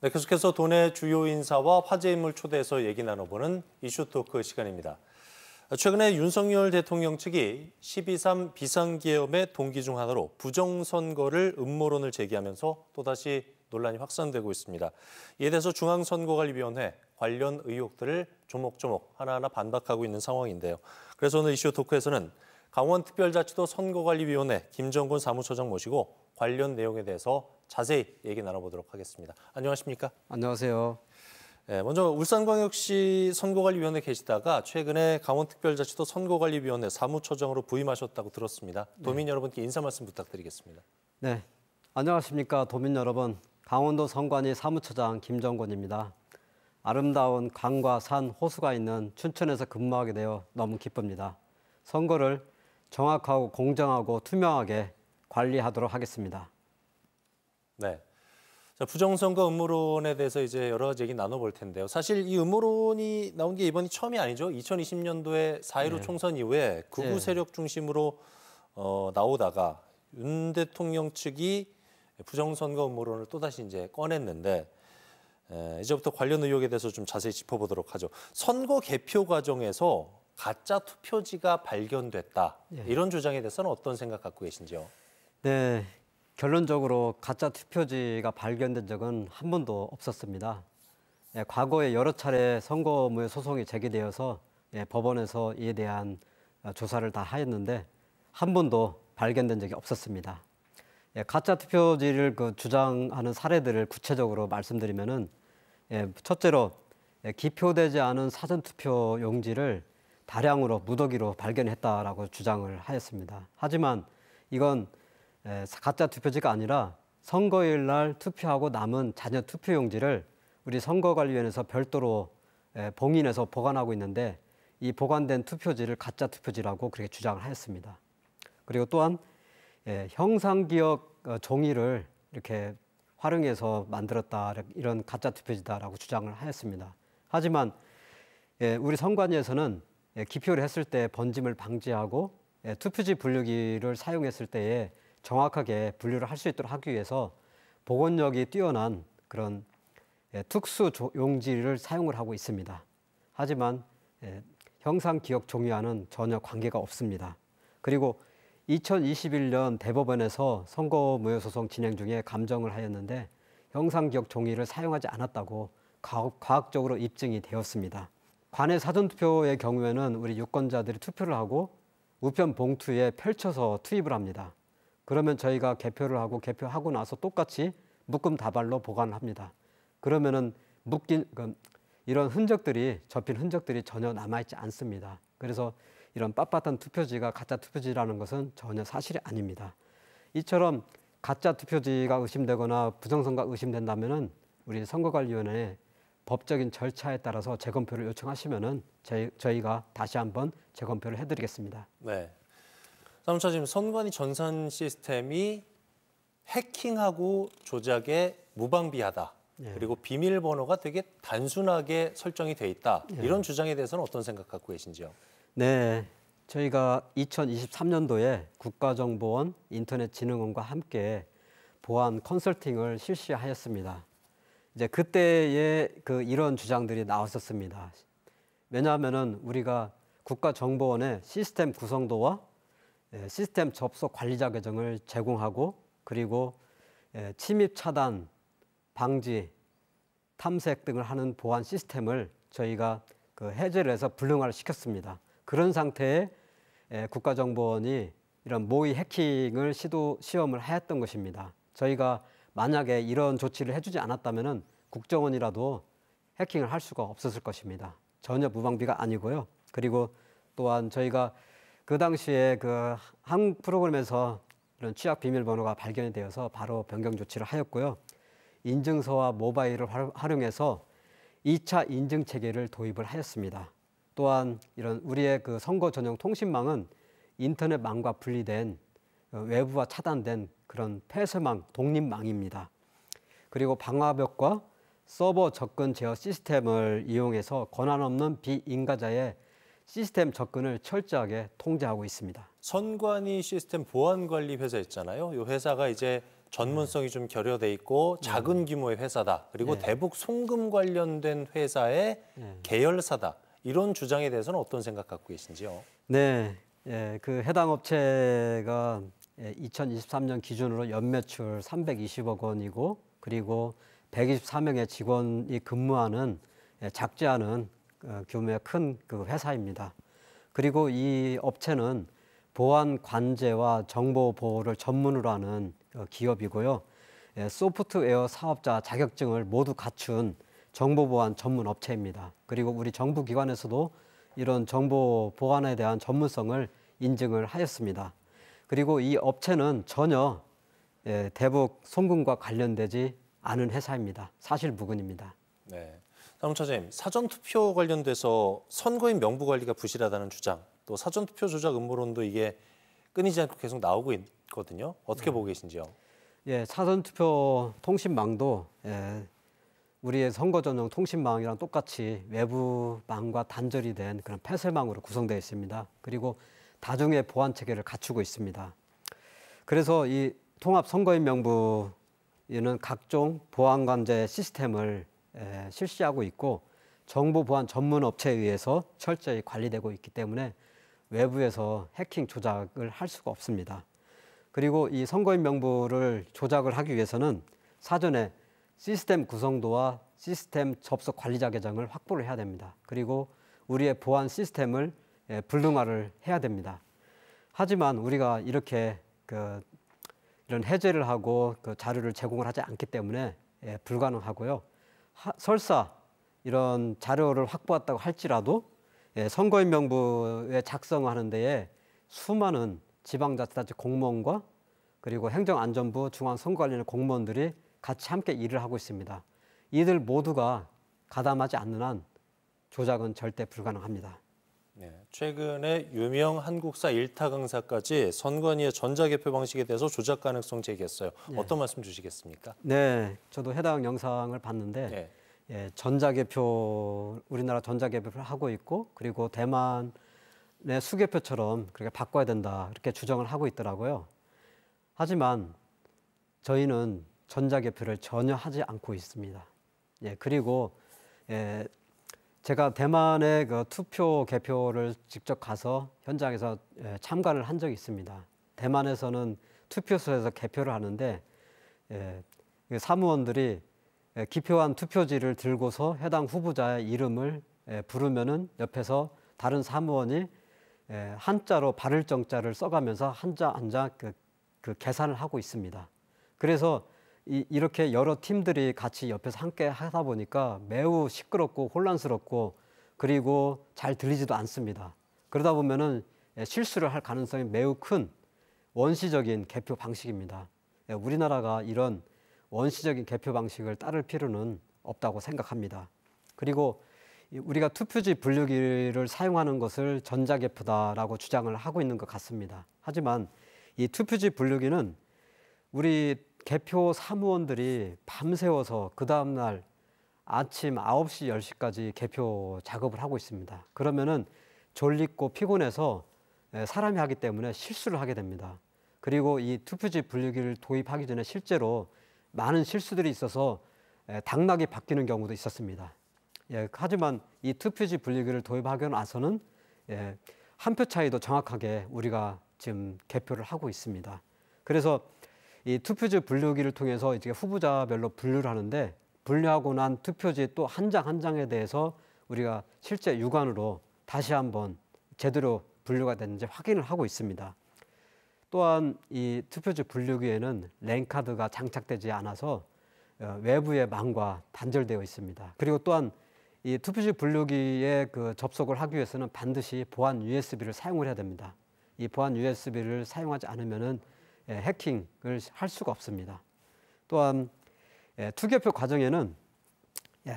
네, 계속해서 도내 주요 인사와 화제 인물 초대해서 얘기 나눠보는 이슈 토크 시간입니다. 최근에 윤석열 대통령 측이 12.3 비상계엄의 동기 중 하나로 부정선거를 음모론을 제기하면서 또다시 논란이 확산되고 있습니다. 이에 대해서 중앙선거관리위원회 관련 의혹들을 조목조목 하나하나 반박하고 있는 상황인데요. 그래서 오늘 이슈 토크에서는 강원특별자치도 선거관리위원회 김정곤 사무처장 모시고 관련 내용에 대해서 자세히 얘기 나눠보도록 하겠습니다. 안녕하십니까? 안녕하세요. 네, 먼저 울산광역시 선거관리위원회 계시다가 최근에 강원특별자치도 선거관리위원회 사무처장으로 부임하셨다고 들었습니다. 도민 여러분께 인사 말씀 부탁드리겠습니다. 네, 안녕하십니까 도민 여러분. 강원도 선관위 사무처장 김정곤입니다. 아름다운 강과 산, 호수가 있는 춘천에서 근무하게 되어 너무 기쁩니다. 선거를 정확하고 공정하고 투명하게 관리하도록 하겠습니다. 네. 자, 부정선거 음모론에 대해서 이제 여러 가지 얘기 나눠볼 텐데요. 사실 이 음모론이 나온 게 이번이 처음이 아니죠. 2020년도에 4.15 총선 이후에 극우 세력 중심으로 나오다가 윤 대통령 측이 부정선거 음모론을 또다시 이제 꺼냈는데 이제부터 관련 의혹에 대해서 좀 자세히 짚어보도록 하죠. 선거 개표 과정에서 가짜 투표지가 발견됐다. 이런 주장에 대해서는 어떤 생각 갖고 계신지요? 네, 결론적으로 가짜 투표지가 발견된 적은 한 번도 없었습니다. 과거에 여러 차례 선거무효 소송이 제기되어서 법원에서 이에 대한 조사를 다 하였는데 한 번도 발견된 적이 없었습니다. 가짜 투표지를 주장하는 사례들을 구체적으로 말씀드리면은 첫째로 기표되지 않은 사전투표 용지를 다량으로 무더기로 발견했다라고 주장을 하였습니다. 하지만 이건 가짜 투표지가 아니라 선거일 날 투표하고 남은 잔여 투표용지를 우리 선거관리위원회에서 별도로 봉인해서 보관하고 있는데 이 보관된 투표지를 가짜 투표지라고 그렇게 주장을 하였습니다. 그리고 또한 형상기억 종이를 이렇게 활용해서 만들었다 이런 가짜 투표지다라고 주장을 하였습니다. 하지만 우리 선관위에서는 기표를 했을 때 번짐을 방지하고 투표지 분류기를 사용했을 때에 정확하게 분류를 할 수 있도록 하기 위해서 복원력이 뛰어난 그런 특수 용지를 사용을 하고 있습니다. 하지만 형상기억 종이와는 전혀 관계가 없습니다. 그리고 2021년 대법원에서 선거무효 소송 진행 중에 감정을 하였는데 형상기억 종이를 사용하지 않았다고 과학적으로 입증이 되었습니다. 관외 사전투표의 경우에는 우리 유권자들이 투표를 하고 우편 봉투에 펼쳐서 투입을 합니다. 그러면 저희가 개표하고 나서 똑같이 묶음 다발로 보관을 합니다. 그러면은 이런 흔적들이 접힌 흔적들이 전혀 남아있지 않습니다. 그래서 이런 빳빳한 투표지가 가짜 투표지라는 것은 전혀 사실이 아닙니다. 이처럼 가짜 투표지가 의심되거나 부정선거가 의심된다면은 우리 선거관리위원회에 법적인 절차에 따라서 재검표를 요청하시면은 저희가 다시 한번 재검표를 해드리겠습니다. 네. 사무처장님, 선관위 전산 시스템이 해킹하고 조작에 무방비하다. 그리고 비밀번호가 되게 단순하게 설정이 돼 있다. 이런 주장에 대해서는 어떤 생각 갖고 계신지요? 네, 저희가 2023년도에 국가정보원, 인터넷진흥원과 함께 보안 컨설팅을 실시하였습니다. 이제 그때에 이런 주장들이 나왔었습니다. 왜냐하면은 우리가 국가정보원의 시스템 구성도와 시스템 접속 관리자 계정을 제공하고 그리고 침입 차단, 방지, 탐색 등을 하는 보안 시스템을 저희가 해제를 해서 불능화를 시켰습니다. 그런 상태에 국가정보원이 이런 모의 해킹을 시험을 하였던 것입니다. 저희가 만약에 이런 조치를 해주지 않았다면 국정원이라도 해킹을 할 수가 없었을 것입니다. 전혀 무방비가 아니고요. 그리고 또한 저희가 그 당시에 한 프로그램에서 이런 취약 비밀번호가 발견이 되어서 바로 변경 조치를 하였고요. 인증서와 모바일을 활용해서 2차 인증 체계를 도입을 하였습니다. 또한 이런 우리의 선거 전용 통신망은 인터넷망과 분리된 외부와 차단된 그런 폐쇄망, 독립망입니다. 그리고 방화벽과 서버 접근 제어 시스템을 이용해서 권한 없는 비인가자의 시스템 접근을 철저하게 통제하고 있습니다. 선관위 시스템 보안 관리 회사 있잖아요. 이 회사가 이제 전문성이 좀 결여돼 있고 작은 규모의 회사다. 그리고 대북 송금 관련된 회사의 계열사다. 이런 주장에 대해서는 어떤 생각 갖고 계신지요? 네, 그 해당 업체가 2023년 기준으로 연매출 320억 원이고 그리고 124명의 직원이 근무하는 작지 않은 규모의 큰 그 회사입니다. 그리고 이 업체는 보안 관제와 정보 보호를 전문으로 하는 기업이고요. 소프트웨어 사업자 자격증을 모두 갖춘 정보 보안 전문 업체입니다. 그리고 우리 정부 기관에서도 이런 정보 보안에 대한 전문성을 인증을 하였습니다. 그리고 이 업체는 전혀 대북 송금과 관련되지 않은 회사입니다. 사실 무근입니다. 네. 사무처장님, 사전투표 관련돼서 선거인 명부 관리가 부실하다는 주장, 또 사전투표 조작 음모론도 이게 끊이지 않고 계속 나오고 있거든요. 어떻게 보고 계신지요? 예, 사전투표 통신망도 우리의 선거 전용 통신망이랑 똑같이 외부망과 단절이 된 그런 폐쇄망으로 구성되어 있습니다. 그리고 다중의 보안 체계를 갖추고 있습니다. 그래서 이 통합 선거인 명부에는 각종 보안 관제 시스템을 실시하고 있고 정보 보안 전문 업체에 의해서 철저히 관리되고 있기 때문에 외부에서 해킹 조작을 할 수가 없습니다. 그리고 이 선거인 명부를 조작을 하기 위해서는 사전에 시스템 구성도와 시스템 접속 관리자 계정을 확보를 해야 됩니다. 그리고 우리의 보안 시스템을 불능화를 해야 됩니다. 하지만 우리가 이렇게 이런 해제를 하고 그 자료를 제공을 하지 않기 때문에 불가능하고요. 설사 이런 자료를 확보했다고 할지라도 선거인 명부에 작성하는 데에 수많은 지방자치단체 공무원과 그리고 행정안전부 중앙선거관리위원회 공무원들이 같이 함께 일을 하고 있습니다. 이들 모두가 가담하지 않는 한 조작은 절대 불가능합니다. 네, 최근에 유명 한국사 일타 강사까지 선관위의 전자개표 방식에 대해서 조작 가능성 제기했어요. 어떤 말씀 주시겠습니까? 네, 저도 해당 영상을 봤는데 전자개표, 우리나라 전자개표를 하고 있고 그리고 대만의 수개표처럼 그렇게 바꿔야 된다 이렇게 주장을 하고 있더라고요. 하지만 저희는 전자개표를 전혀 하지 않고 있습니다. 그리고 제가 대만의 그 투표 개표를 직접 가서 현장에서 참관을 한 적이 있습니다. 대만에서는 투표소에서 개표를 하는데 사무원들이 기표한 투표지를 들고서 해당 후보자의 이름을 부르면은 옆에서 다른 사무원이 한자로 발을 정자를 써가면서 한자 한자 그 계산을 하고 있습니다. 그래서 이렇게 여러 팀들이 같이 옆에서 함께 하다 보니까 매우 시끄럽고 혼란스럽고 그리고 잘 들리지도 않습니다. 그러다 보면은 실수를 할 가능성이 매우 큰 원시적인 개표 방식입니다. 우리나라가 이런 원시적인 개표 방식을 따를 필요는 없다고 생각합니다. 그리고 우리가 투표지 분류기를 사용하는 것을 전자개표다라고 주장을 하고 있는 것 같습니다. 하지만 이 투표지 분류기는 우리 개표 사무원들이 밤새워서 그 다음날 아침 9시, 10시까지 개표 작업을 하고 있습니다. 그러면은 졸리고 피곤해서 사람이 하기 때문에 실수를 하게 됩니다. 그리고 이 투표지 분류기를 도입하기 전에 실제로 많은 실수들이 있어서 당락이 바뀌는 경우도 있었습니다. 하지만 이 투표지 분류기를 도입하고 나서는 한 표 차이도 정확하게 우리가 지금 개표를 하고 있습니다. 그래서 이 투표지 분류기를 통해서 이제 후보자별로 분류를 하는데 분류하고 난 투표지 또 한 장 한 장에 대해서 우리가 실제 육안으로 다시 한번 제대로 분류가 됐는지 확인을 하고 있습니다. 또한 이 투표지 분류기에는 랜카드가 장착되지 않아서 외부의 망과 단절되어 있습니다. 그리고 또한 이 투표지 분류기에 그 접속을 하기 위해서는 반드시 보안 USB를 사용을 해야 됩니다. 이 보안 USB를 사용하지 않으면은 해킹을 할 수가 없습니다. 또한 투개표 과정에는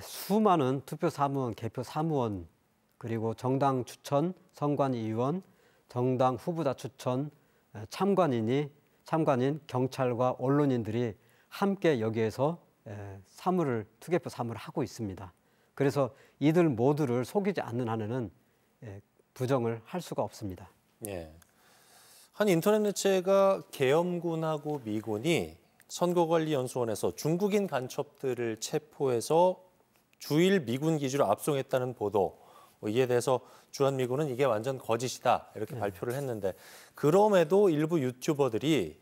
수많은 투표 사무원, 개표 사무원, 그리고 정당 추천, 선관위원, 정당 후보자 추천, 참관인, 경찰과 언론인들이 함께 여기에서 투개표 사무를 하고 있습니다. 그래서 이들 모두를 속이지 않는 한에는 부정을 할 수가 없습니다. 한 인터넷 매체가 계엄군하고 미군이 선거관리연수원에서 중국인 간첩들을 체포해서 주일 미군 기지로 압송했다는 보도, 이에 대해서 주한미군은 이게 완전 거짓이다 이렇게 발표를 했는데, 그럼에도 일부 유튜버들이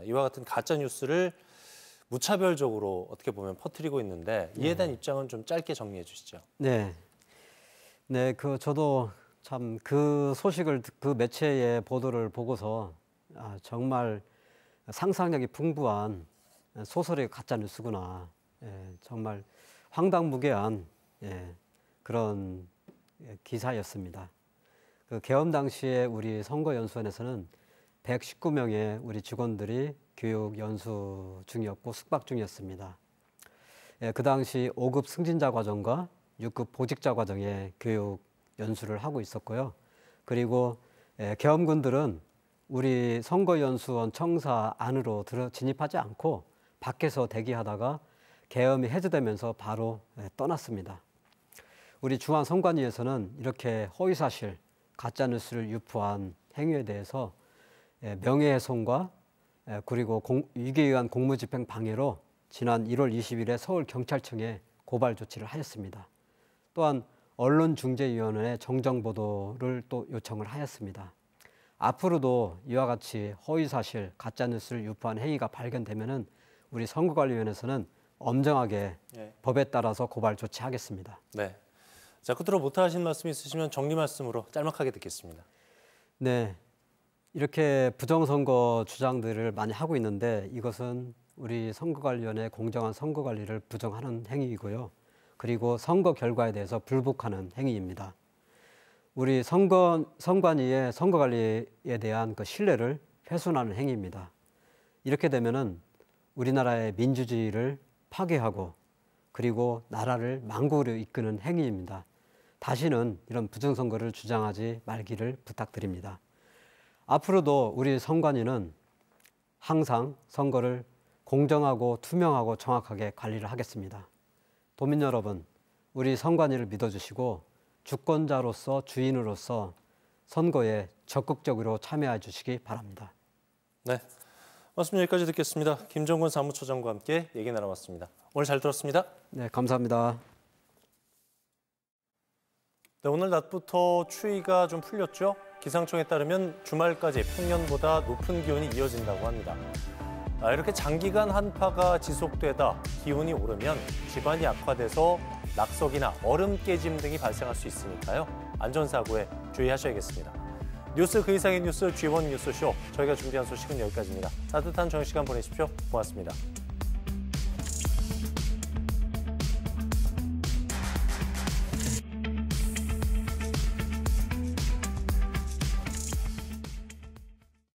이와 같은 가짜 뉴스를 무차별적으로 어떻게 보면 퍼뜨리고 있는데, 이에 대한 입장은 좀 짧게 정리해 주시죠. 네, 저도 참 그 소식을 그 매체의 보도를 보고서 정말 상상력이 풍부한 소설의 가짜 뉴스구나. 정말 황당무계한 그런 기사였습니다. 그 계엄 당시에 우리 선거연수원에서는 119명의 우리 직원들이 교육 연수 중이었고 숙박 중이었습니다. 그 당시 5급 승진자 과정과 6급 보직자 과정의 교육 연수를 하고 있었고요. 그리고 계엄군들은 우리 선거연수원 청사 안으로 진입하지 않고 밖에서 대기하다가 계엄이 해제되면서 바로 떠났습니다. 우리 중앙선관위에서는 이렇게 허위사실, 가짜뉴스를 유포한 행위에 대해서 명예훼손과 그리고 위기에 의한 공무집행 방해로 지난 1월 20일에 서울경찰청에 고발 조치를 하였습니다. 또한 언론중재위원회에 정정보도를 또 요청을 하였습니다. 앞으로도 이와 같이 허위사실, 가짜뉴스를 유포한 행위가 발견되면은 우리 선거관리위원회에서는 엄정하게 법에 따라서 고발 조치하겠습니다. 네. 자, 끝으로 못하신 말씀 있으시면 정리 말씀으로 짤막하게 듣겠습니다. 네. 이렇게 부정선거 주장들을 많이 하고 있는데, 이것은 우리 선거관리위원회의 공정한 선거관리를 부정하는 행위이고요. 그리고 선거 결과에 대해서 불복하는 행위입니다. 우리 선관위의 선거관리에 대한 그 신뢰를 훼손하는 행위입니다. 이렇게 되면은 우리나라의 민주주의를 파괴하고 그리고 나라를 망국으로 이끄는 행위입니다. 다시는 이런 부정선거를 주장하지 말기를 부탁드립니다. 앞으로도 우리 선관위는 항상 선거를 공정하고 투명하고 정확하게 관리를 하겠습니다. 도민 여러분, 우리 선관위를 믿어주시고 주권자로서 주인으로서 선거에 적극적으로 참여해 주시기 바랍니다. 네, 말씀 여기까지 듣겠습니다. 김정근 사무처장과 함께 얘기 나눠봤습니다. 오늘 잘 들었습니다. 네, 감사합니다. 네, 오늘 낮부터 추위가 좀 풀렸죠? 기상청에 따르면 주말까지 평년보다 높은 기온이 이어진다고 합니다. 이렇게 장기간 한파가 지속되다 기온이 오르면 집안이 악화돼서 낙석이나 얼음 깨짐 등이 발생할 수 있으니까요. 안전사고에 주의하셔야겠습니다. 뉴스 그 이상의 뉴스 G1 뉴스쇼. 저희가 준비한 소식은 여기까지입니다. 따뜻한 저녁 시간 보내십시오. 고맙습니다.